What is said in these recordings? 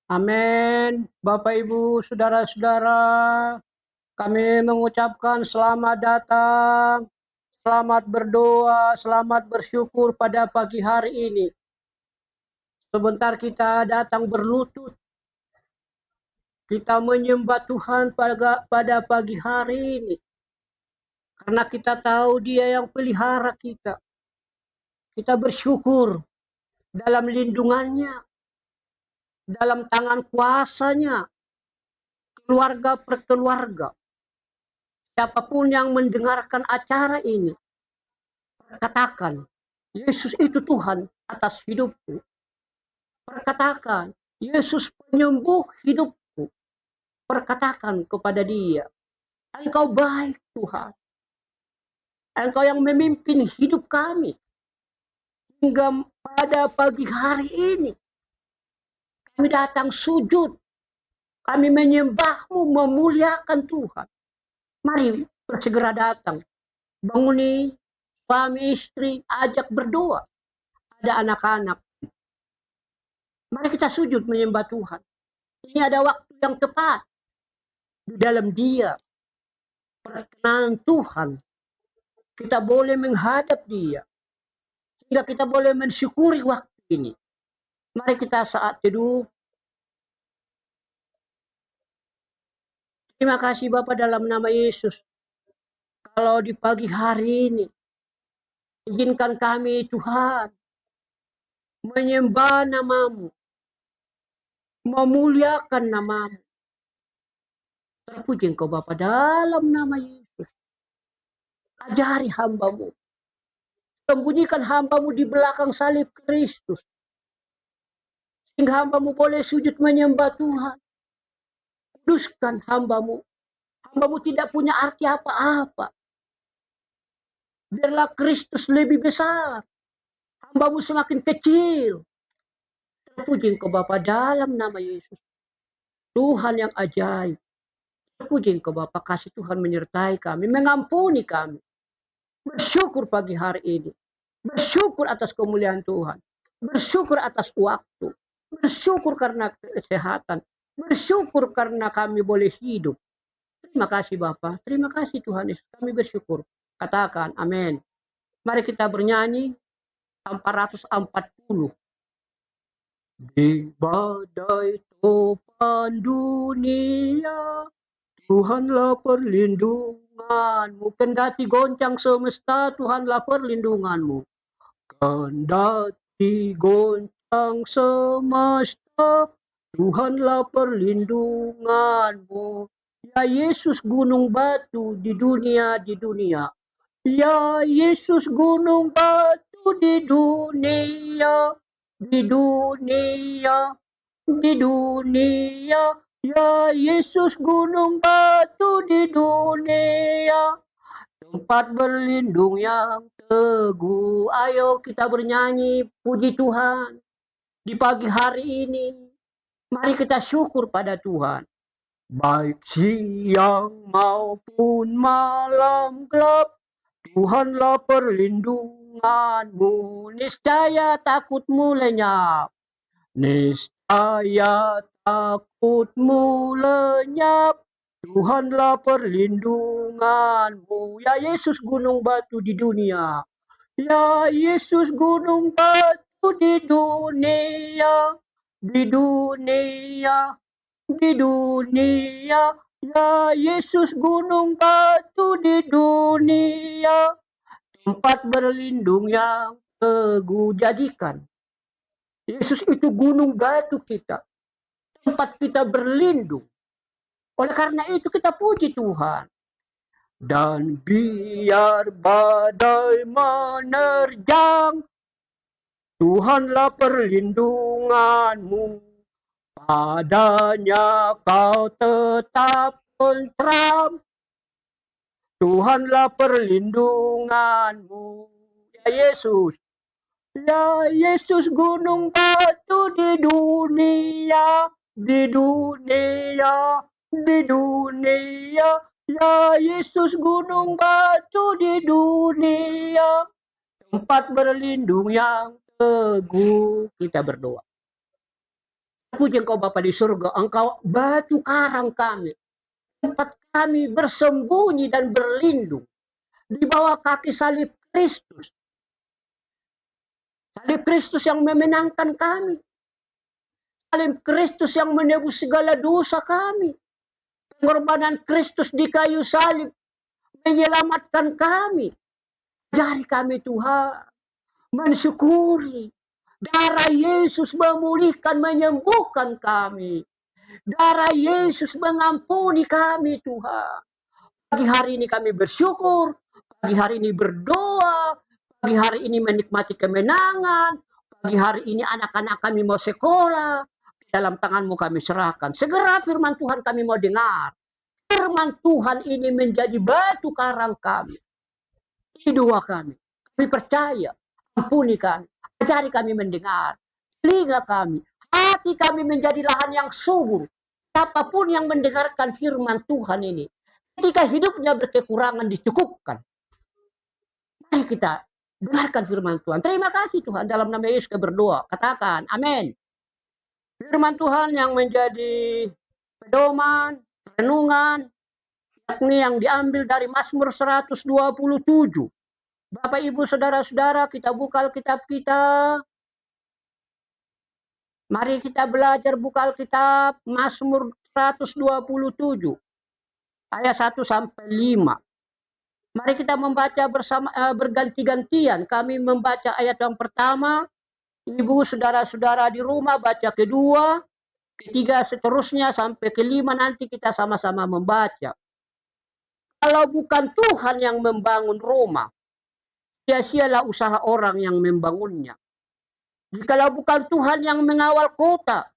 Amin. Bapak, Ibu, saudara-saudara, kami mengucapkan selamat datang, selamat berdoa, selamat bersyukur pada pagi hari ini. Sebentar kita datang berlutut, kita menyembah Tuhan pada pagi hari ini. Karena kita tahu Dia yang pelihara kita. Kita bersyukur dalam lindungannya, dalam tangan kuasanya, keluarga per keluarga. Siapapun yang mendengarkan acara ini, katakan, Yesus itu Tuhan atas hidupku. Perkatakan, Yesus penyembuh hidupku. Perkatakan kepada Dia, Engkau baik Tuhan. Engkau yang memimpin hidup kami. Hingga pada pagi hari ini, kami datang sujud. Kami menyembah-Mu, memuliakan Tuhan. Mari bersegera datang. Banguni suami istri, ajak berdoa. Ada anak-anak. Mari kita sujud menyembah Tuhan. Ini ada waktu yang tepat. Di dalam Dia, perkenanan Tuhan, kita boleh menghadap Dia. Sehingga kita boleh mensyukuri waktu ini. Mari kita saat teduh. Terima kasih Bapa dalam nama Yesus. Kalau di pagi hari ini, izinkan kami Tuhan menyembah nama-Mu, memuliakan nama-Mu. Terpuji Engkau Bapa dalam nama Yesus. Ajari hamba-Mu. Sembunyikan hamba-Mu di belakang salib Kristus. Sehingga hamba-Mu boleh sujud menyembah Tuhan. Kuduskan hamba-Mu. Hamba-Mu tidak punya arti apa-apa. Biarlah Kristus lebih besar. Hamba-Mu semakin kecil. Terpuji Engkau Bapa dalam nama Yesus. Tuhan yang ajaib. Terpuji Engkau Bapa, kasih Tuhan menyertai kami, mengampuni kami. Bersyukur pagi hari ini. Bersyukur atas kemuliaan Tuhan. Bersyukur atas waktu. Bersyukur karena kesehatan. Bersyukur karena kami boleh hidup. Terima kasih Bapa. Terima kasih Tuhan Yesus. Kami bersyukur. Katakan amin. Mari kita bernyanyi 440. Di badai topan dunia, Tuhanlah perlindunganmu. Kendati goncang semesta, Tuhanlah perlindunganmu. Kendati goncang semesta, Tuhanlah perlindunganmu. Ya Yesus gunung batu di dunia. Ya Yesus gunung batu di dunia. Ya Yesus gunung batu di dunia. Tempat berlindung yang teguh. Ayo kita bernyanyi puji Tuhan di pagi hari ini. Mari kita syukur pada Tuhan. Baik siang maupun malam gelap, Tuhanlah perlindunganmu. Niscaya takutmu lenyap. Niscaya takutmu lenyap. Tuhanlah perlindunganmu. Ya Yesus gunung batu di dunia. Ya Yesus gunung batu di dunia. Ya Yesus gunung batu di dunia. Tempat berlindung yang teguh. Jadikan Yesus itu gunung batu kita. Tempat kita berlindung. Oleh karena itu kita puji Tuhan. Dan biar badai menerjang, Tuhanlah perlindunganmu. Padanya kau tetap tentram. Tuhanlah perlindunganmu. Ya Yesus. Ya Yesus gunung batu di dunia. Ya Yesus gunung batu di dunia. Tempat berlindung yang teguh. Kita berdoa. Puji Engkau Bapa di surga, Engkau batu karang kami, tempat kami bersembunyi dan berlindung di bawah kaki salib Kristus. Salib Kristus yang memenangkan kami. Salib Kristus yang menebus segala dosa kami. Pengorbanan Kristus di kayu salib menyelamatkan kami. Ajari kami Tuhan mensyukuri. Darah Yesus memulihkan, menyembuhkan kami. Darah Yesus mengampuni kami Tuhan. Pagi hari ini kami bersyukur. Pagi hari ini berdoa. Pagi hari ini menikmati kemenangan. Pagi hari ini anak-anak kami mau sekolah. Dalam tangan-Mu kami serahkan. Segera firman Tuhan kami mau dengar. Firman Tuhan ini menjadi batu karang kami. Ini doa kami. Kami percaya. Ampuni kami. Ajari kami mendengar. Telinga kami. Hati kami menjadi lahan yang subur. Siapapun yang mendengarkan firman Tuhan ini. Ketika hidupnya berkekurangan dicukupkan. Mari kita dengarkan firman Tuhan. Terima kasih Tuhan. Dalam nama Yesus kita berdoa. Katakan amin. Firman Tuhan yang menjadi pedoman, renungan, yakni yang diambil dari Mazmur 127. Bapak, Ibu, Saudara-saudara, kita buka Alkitab kita. Mari kita belajar buka Alkitab Mazmur 127 ayat 1 sampai 5. Mari kita membaca bersama berganti-gantian. Kami membaca ayat yang pertama, Ibu, Saudara-saudara di rumah baca kedua, ketiga seterusnya sampai kelima, nanti kita sama-sama membaca. Kalau bukan Tuhan yang membangun rumah, sia-sialah usaha orang yang membangunnya. Jikalau bukan Tuhan yang mengawal kota,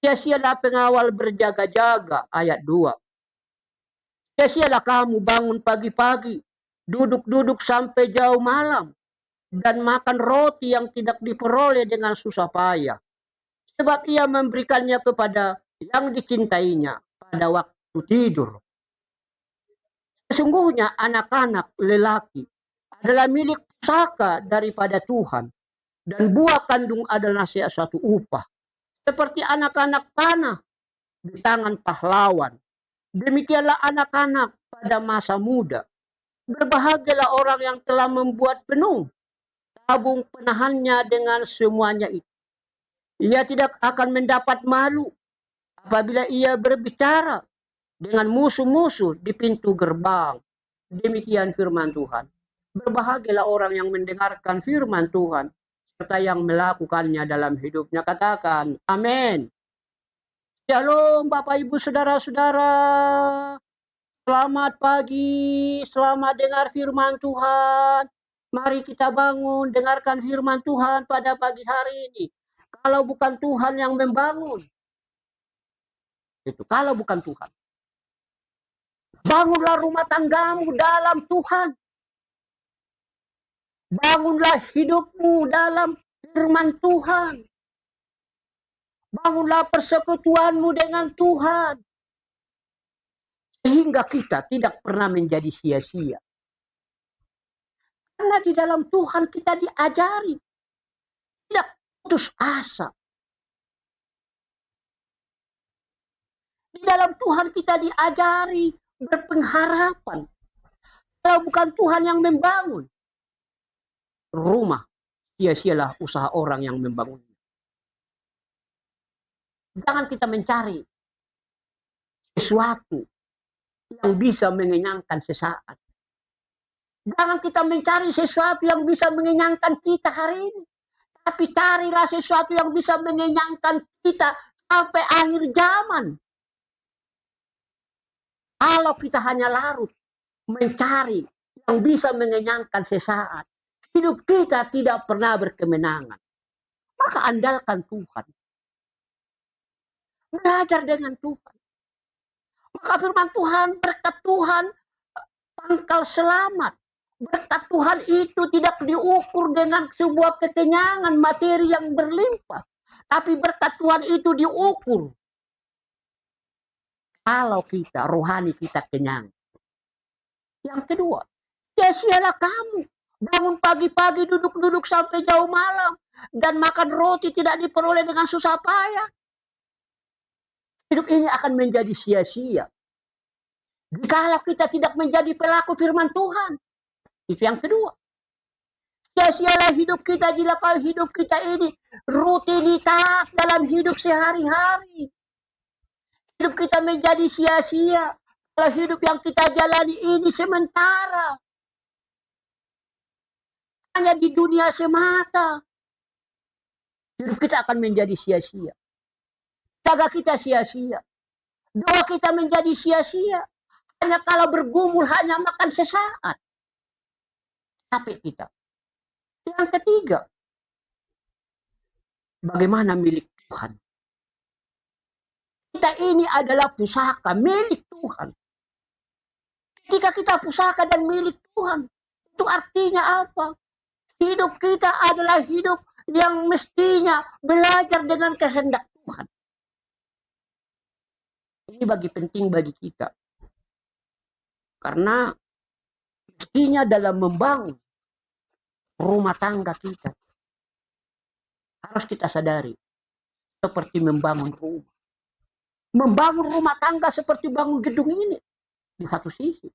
sia-sialah pengawal berjaga-jaga. Ayat 2. Sia-sialah kamu bangun pagi-pagi, duduk-duduk sampai jauh malam, dan makan roti yang tidak diperoleh dengan susah payah. Sebab ia memberikannya kepada yang dicintainya pada waktu tidur. Sesungguhnya anak-anak lelaki adalah milik pusaka daripada Tuhan, dan buah kandung adalah suatu upah. Seperti anak-anak panah di tangan pahlawan. Demikianlah anak-anak pada masa muda. Berbahagialah orang yang telah membuat penuh tabung penahannya dengan semuanya itu. Ia tidak akan mendapat malu apabila ia berbicara dengan musuh-musuh di pintu gerbang. Demikian firman Tuhan. Berbahagialah orang yang mendengarkan firman Tuhan serta yang melakukannya dalam hidupnya. Katakan amin. Shalom Bapak Ibu Saudara-saudara. Selamat pagi, selamat dengar firman Tuhan. Mari kita bangun, dengarkan firman Tuhan pada pagi hari ini. Kalau bukan Tuhan yang membangun, itu kalau bukan Tuhan. Bangunlah rumah tanggamu dalam Tuhan. Bangunlah hidupmu dalam firman Tuhan. Bangunlah persekutuanmu dengan Tuhan. Sehingga kita tidak pernah menjadi sia-sia. Karena di dalam Tuhan kita diajari. Tidak putus asa. Di dalam Tuhan kita diajari berpengharapan. Kalau bukan Tuhan yang membangun rumah, sia-sialah usaha orang yang membangunnya. Jangan kita mencari sesuatu yang bisa mengenyangkan sesaat. Jangan kita mencari sesuatu yang bisa mengenyangkan kita hari ini. Tapi carilah sesuatu yang bisa mengenyangkan kita sampai akhir zaman. Kalau kita hanya larut mencari yang bisa mengenyangkan sesaat, hidup kita tidak pernah berkemenangan. Maka andalkan Tuhan. Belajar dengan Tuhan. Maka firman Tuhan, berkat Tuhan, pangkal selamat. Berkat Tuhan itu tidak diukur dengan sebuah kekenyangan materi yang berlimpah. Tapi berkat Tuhan itu diukur kalau kita, rohani kita kenyang. Yang kedua, sia-sialah kamu. Bangun pagi-pagi, duduk-duduk sampai jauh malam. Dan makan roti tidak diperoleh dengan susah payah. hidup ini akan menjadi sia-sia jikalau kita tidak menjadi pelaku firman Tuhan. Itu yang kedua. Sia-sialah hidup kita jika kalau hidup kita ini rutinitas dalam hidup sehari-hari. Hidup kita menjadi sia-sia. Kalau hidup yang kita jalani ini sementara. Hanya di dunia semata. Hidup kita akan menjadi sia-sia. Jaga kita sia-sia. Doa kita menjadi sia-sia. Hanya kalau bergumul, hanya makan sesaat. Capek kita. Yang ketiga, bagaimana milik Tuhan? Kita ini adalah pusaka milik Tuhan. Ketika kita pusaka dan milik Tuhan, itu artinya apa? Hidup kita adalah hidup yang mestinya belajar dengan kehendak Tuhan. Ini penting bagi kita. Karena mestinya dalam membangun rumah tangga kita, harus kita sadari, seperti membangun rumah. Membangun rumah tangga seperti bangun gedung ini. Di satu sisi.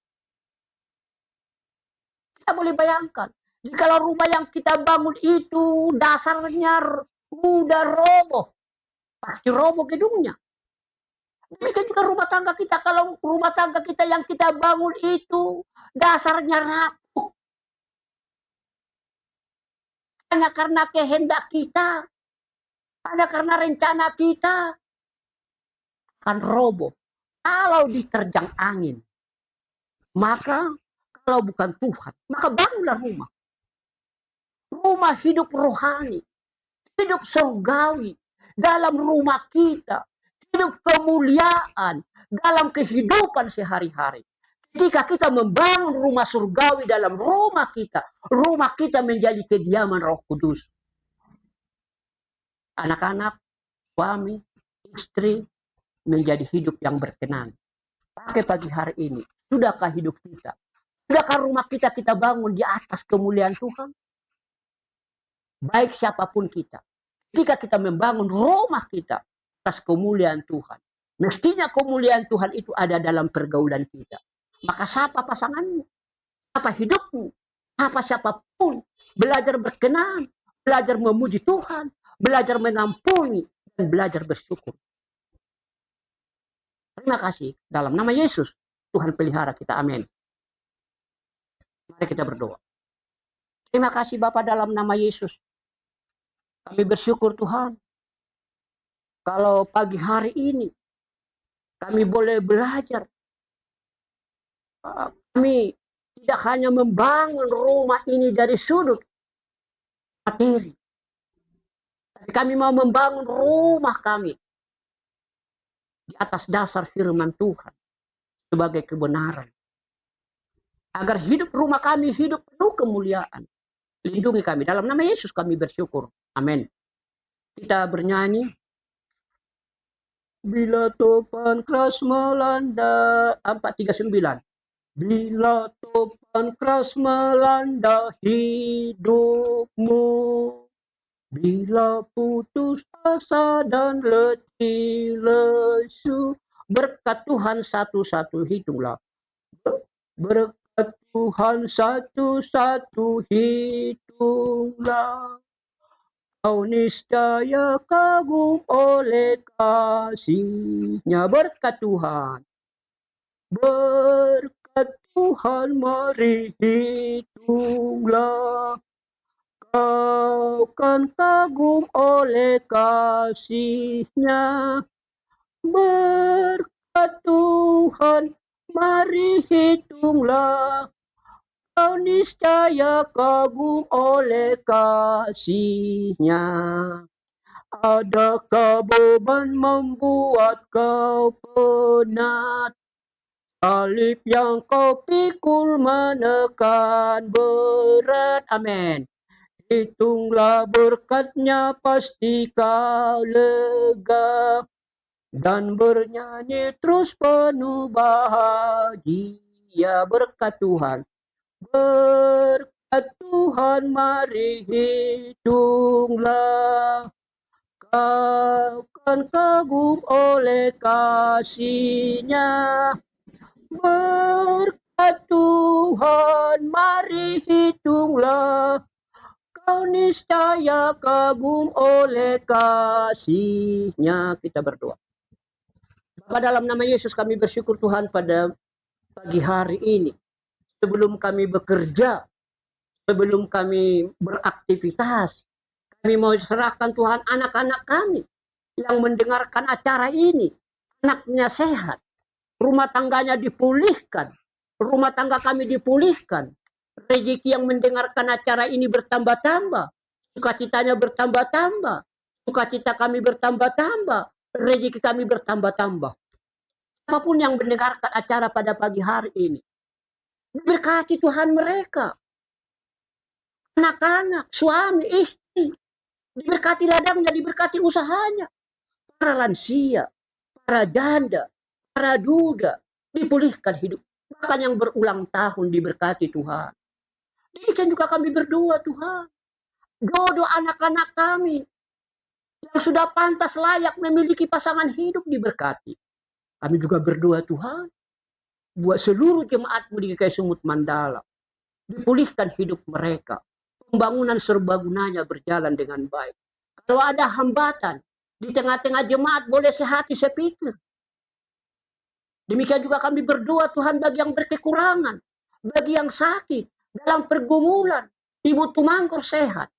Kita boleh bayangkan, jika rumah yang kita bangun itu dasarnya mudah roboh, pasti roboh gedungnya. Demikian juga rumah tangga kita, kalau rumah tangga kita yang kita bangun itu dasarnya rapuh. Hanya karena kehendak kita, hanya karena rencana kita, akan roboh. Kalau diterjang angin, maka kalau bukan Tuhan, maka bangunlah rumah. Rumah hidup rohani, hidup surgawi dalam rumah kita, hidup kemuliaan dalam kehidupan sehari-hari. Ketika kita membangun rumah surgawi dalam rumah kita menjadi kediaman Roh Kudus. Anak-anak, suami, istri menjadi hidup yang berkenan. Pakai pagi hari ini, sudahkah hidup kita? Sudahkah rumah kita bangun di atas kemuliaan Tuhan? Baik siapapun kita. Ketika kita membangun rumah kita atas kemuliaan Tuhan, mestinya kemuliaan Tuhan itu ada dalam pergaulan kita. Maka siapa pasanganmu, siapa hidupmu, siapapun, belajar berkenan, belajar memuji Tuhan, belajar mengampuni, dan belajar bersyukur. Terima kasih. Dalam nama Yesus, Tuhan pelihara kita. Amin. Mari kita berdoa. Terima kasih Bapa, dalam nama Yesus. Kami bersyukur Tuhan. Kalau pagi hari ini, kami boleh belajar. Kami tidak hanya membangun rumah ini dari sudut materi. Tapi kami mau membangun rumah kami di atas dasar firman Tuhan sebagai kebenaran. Agar hidup rumah kami hidup penuh kemuliaan. Lindungi kami. Dalam nama Yesus kami bersyukur. Amin. Kita bernyanyi. Bila topan keras melanda. 439. Bila topan keras melanda hidupmu, bila putus asa dan letih lesu, berkat Tuhan satu-satu hitunglah. Berkat Tuhan satu-satu hitunglah. Kau niscaya kagum oleh kasih-Nya. Berkat Tuhan. Berkat Tuhan mari hitunglah. Kau kan kagum oleh kasih-Nya. Berkat Tuhan mari hitunglah. Kau niscaya kagum oleh kasih-Nya. Adakah beban membuat kau penat? Salib yang kau pikul menekan berat. Amin. Hitunglah berkat-Nya pasti kau lega. Dan bernyanyi terus penuh bahagia. Berkat Tuhan. Berkat Tuhan mari hitunglah. Kau Kan kagum oleh kasih-Nya. Berkat Tuhan, mari hitunglah, kau niscaya kagum oleh kasih-Nya. Kita berdoa. Bapa, dalam nama Yesus kami bersyukur Tuhan pada pagi hari ini. Sebelum kami bekerja, sebelum kami beraktivitas, kami mau serahkan Tuhan anak-anak kami yang mendengarkan acara ini. Anaknya sehat, rumah tangganya dipulihkan, rumah tangga kami dipulihkan, rezeki yang mendengarkan acara ini bertambah-tambah, sukacitanya bertambah-tambah, sukacita kami bertambah-tambah, rezeki kami bertambah-tambah. Apapun yang mendengarkan acara pada pagi hari ini, diberkati Tuhan mereka, anak-anak, suami, istri, diberkati ladangnya, diberkati usahanya, para lansia, para janda, para duda, dipulihkan hidup. Bahkan yang berulang tahun diberkati Tuhan. Demikian juga kami berdoa Tuhan. Doa anak-anak kami yang sudah pantas layak memiliki pasangan hidup diberkati. Kami juga berdoa Tuhan, buat seluruh jemaat-Mu di GKI Sumut Mandala, dipulihkan hidup mereka. Pembangunan serbagunanya berjalan dengan baik. Kalau ada hambatan, di tengah-tengah jemaat boleh sehati sepikir. Demikian juga kami berdoa Tuhan bagi yang berkekurangan, bagi yang sakit, dalam pergumulan, Ibu Tumangkor sehat,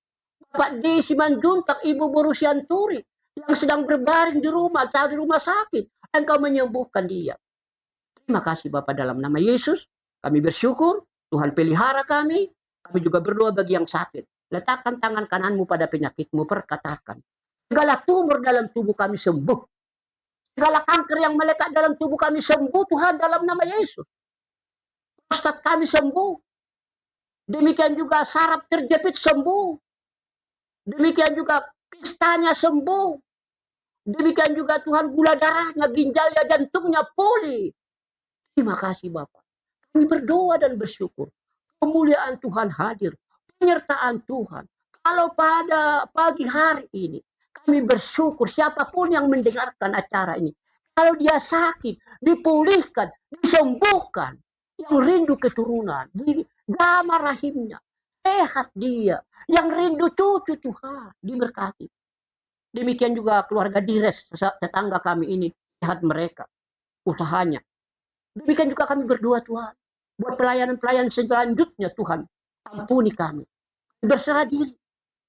Bapak D. Simanjuntak, Ibu Borusianturi, yang sedang berbaring di rumah atau di rumah sakit, Engkau menyembuhkan dia. Terima kasih Bapak, dalam nama Yesus, kami bersyukur, Tuhan pelihara kami juga berdoa bagi yang sakit. Letakkan tangan kananmu pada penyakitmu, perkatakan, segala tumor dalam tubuh kami sembuh. Segala kanker yang melekat dalam tubuh kami sembuh Tuhan dalam nama Yesus. Prostat kami sembuh. Demikian juga saraf terjepit sembuh. Demikian juga kistanya sembuh. Demikian juga Tuhan gula darahnya, ginjalnya, jantungnya pulih. Terima kasih Bapak. Kami berdoa dan bersyukur. Kemuliaan Tuhan hadir. Penyertaan Tuhan. Kalau pada pagi hari ini kami bersyukur siapapun yang mendengarkan acara ini. Kalau dia sakit, dipulihkan, disembuhkan. Yang rindu keturunan, damai rahimnya, sehat dia. Yang rindu cucu Tuhan, diberkati. Demikian juga keluarga Dires, tetangga kami ini, sehat mereka, usahanya. Demikian juga kami berdoa Tuhan. Buat pelayanan-pelayanan selanjutnya Tuhan, ampuni kami. Berserah diri.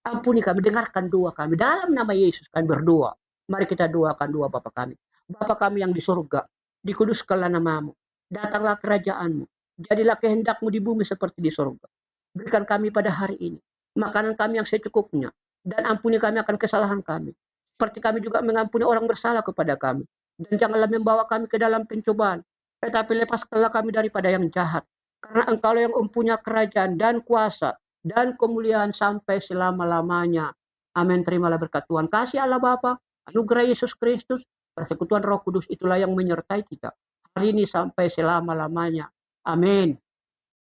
Ampuni kami, dengarkan doa kami. Dalam nama Yesus kami berdoa. Mari kita doakan doa Bapa kami. Bapa kami yang di surga, dikuduskanlah namamu. Datanglah kerajaan-Mu. Jadilah kehendak-Mu di bumi seperti di surga. Berikan kami pada hari ini makanan kami yang secukupnya. Dan ampuni kami akan kesalahan kami. Seperti kami juga mengampuni orang bersalah kepada kami. Dan janganlah membawa kami ke dalam pencobaan. Tetapi lepaskanlah kami daripada yang jahat. Karena Engkau yang mempunyai kerajaan dan kuasa dan kemuliaan sampai selama-lamanya. Amin. Terimalah berkat Tuhan. Kasih Allah Bapa, anugerah Yesus Kristus, persekutuan Roh Kudus itulah yang menyertai kita hari ini sampai selama-lamanya. Amin.